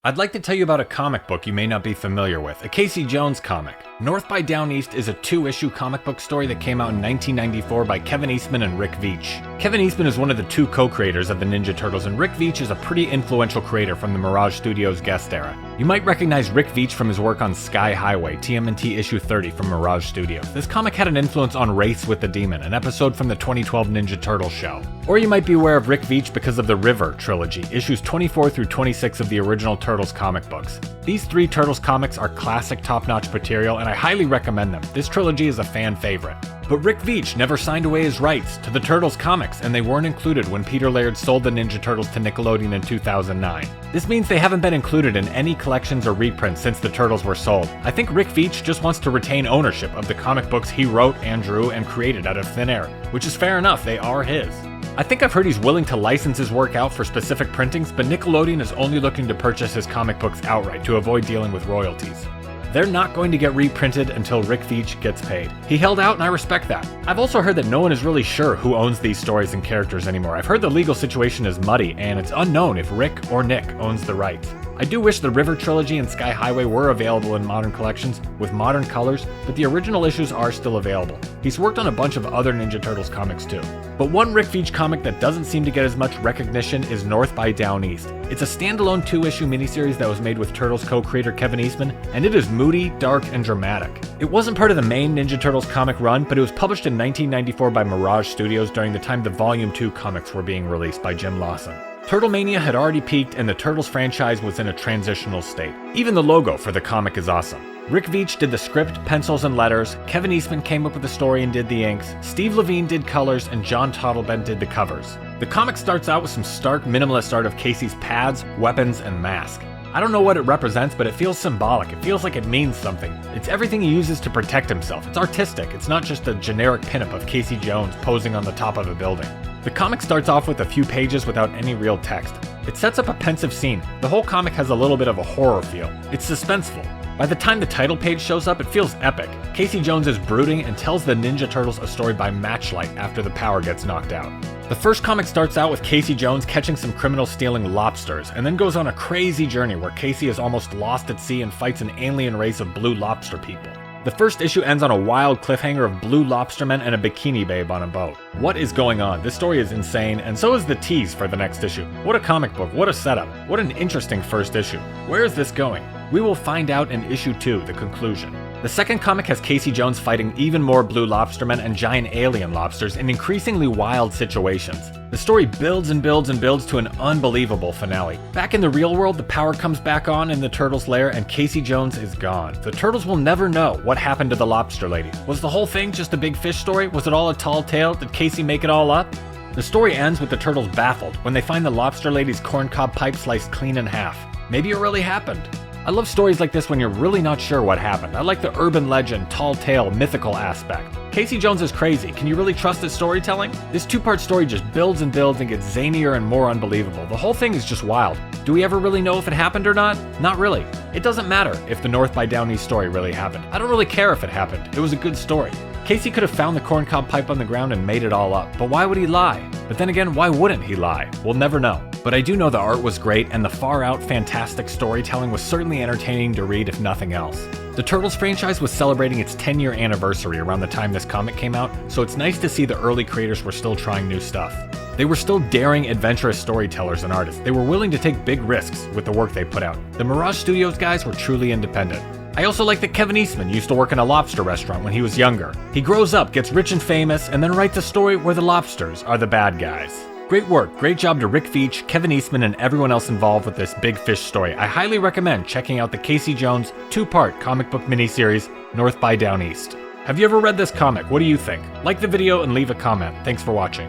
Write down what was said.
I'd like to tell you about a comic book you may not be familiar with, a Casey Jones comic. North by Downeast is a 2-issue comic book story that came out in 1994 by Kevin Eastman and Rick Veitch. Kevin Eastman is one of the 2 co-creators of the Ninja Turtles, and Rick Veitch is a pretty influential creator from the Mirage Studios guest era. You might recognize Rick Veitch from his work on Sky Highway, TMNT issue 30 from Mirage Studios. This comic had an influence on Race with the Demon, an episode from the 2012 Ninja Turtles show. Or you might be aware of Rick Veitch because of the River trilogy, issues 24 through 26 of the original Turtles comic books. These 3 Turtles comics are classic top-notch material, and I highly recommend them. This trilogy is a fan favorite. But Rick Veitch never signed away his rights to the Turtles comics, and they weren't included when Peter Laird sold the Ninja Turtles to Nickelodeon in 2009. This means they haven't been included in any collections or reprints since the Turtles were sold. I think Rick Veitch just wants to retain ownership of the comic books he wrote and drew and created out of thin air, which is fair enough, they are his. I think I've heard he's willing to license his work out for specific printings, but Nickelodeon is only looking to purchase his comic books outright to avoid dealing with royalties. They're not going to get reprinted until Rick Veitch gets paid. He held out, and I respect that. I've also heard that no one is really sure who owns these stories and characters anymore. I've heard the legal situation is muddy, and it's unknown if Rick or Nick owns the rights. I do wish the River trilogy and Sky Highway were available in modern collections with modern colors, but the original issues are still available. He's worked on a bunch of other Ninja Turtles comics too. But one Rick Veitch comic that doesn't seem to get as much recognition is North by Downeast. It's a standalone 2-issue miniseries that was made with Turtles co-creator Kevin Eastman, and it is moody, dark, and dramatic. It wasn't part of the main Ninja Turtles comic run, but it was published in 1994 by Mirage Studios during the time the Volume 2 comics were being released by Jim Lawson. Turtlemania had already peaked, and the Turtles franchise was in a transitional state. Even the logo for the comic is awesome. Rick Veitch did the script, pencils, and letters, Kevin Eastman came up with the story and did the inks, Steve Levine did colors, and John Totleben did the covers. The comic starts out with some stark minimalist art of Casey's pads, weapons, and mask. I don't know what it represents, but it feels symbolic. It feels like it means something. It's everything he uses to protect himself. It's artistic. It's not just a generic pinup of Casey Jones posing on the top of a building. The comic starts off with a few pages without any real text. It sets up a pensive scene. The whole comic has a little bit of a horror feel. It's suspenseful. By the time the title page shows up, it feels epic. Casey Jones is brooding and tells the Ninja Turtles a story by matchlight after the power gets knocked out. The first comic starts out with Casey Jones catching some criminals stealing lobsters, and then goes on a crazy journey where Casey is almost lost at sea and fights an alien race of blue lobster people. The first issue ends on a wild cliffhanger of blue lobstermen and a bikini babe on a boat. What is going on? This story is insane, and so is the tease for the next issue. What a comic book, what a setup, what an interesting first issue. Where is this going? We will find out in issue 2, the conclusion. The second comic has Casey Jones fighting even more blue lobstermen and giant alien lobsters in increasingly wild situations. The story builds and builds and builds to an unbelievable finale. Back in the real world, the power comes back on in the Turtles' lair and Casey Jones is gone. The Turtles will never know what happened to the lobster lady. Was the whole thing just a big fish story? Was it all a tall tale? Did Casey make it all up? The story ends with the Turtles baffled when they find the lobster lady's corncob pipe sliced clean in half. Maybe it really happened. I love stories like this when you're really not sure what happened. I like the urban legend, tall tale, mythical aspect. Casey Jones is crazy. Can you really trust his storytelling? This 2-part story just builds and builds and gets zanier and more unbelievable. The whole thing is just wild. Do we ever really know if it happened or not? Not really. It doesn't matter if the North by Downeast story really happened. I don't really care if it happened. It was a good story. Casey could have found the corncob pipe on the ground and made it all up, but why would he lie? But then again, why wouldn't he lie? We'll never know. But I do know the art was great, and the far-out, fantastic storytelling was certainly entertaining to read if nothing else. The Turtles franchise was celebrating its 10-year anniversary around the time this comic came out, so it's nice to see the early creators were still trying new stuff. They were still daring, adventurous storytellers and artists. They were willing to take big risks with the work they put out. The Mirage Studios guys were truly independent. I also like that Kevin Eastman used to work in a lobster restaurant when he was younger. He grows up, gets rich and famous, and then writes a story where the lobsters are the bad guys. Great work, great job to Rick Veitch, Kevin Eastman, and everyone else involved with this big fish story. I highly recommend checking out the Casey Jones 2-part comic book miniseries, North by Downeast. Have you ever read this comic? What do you think? Like the video and leave a comment. Thanks for watching.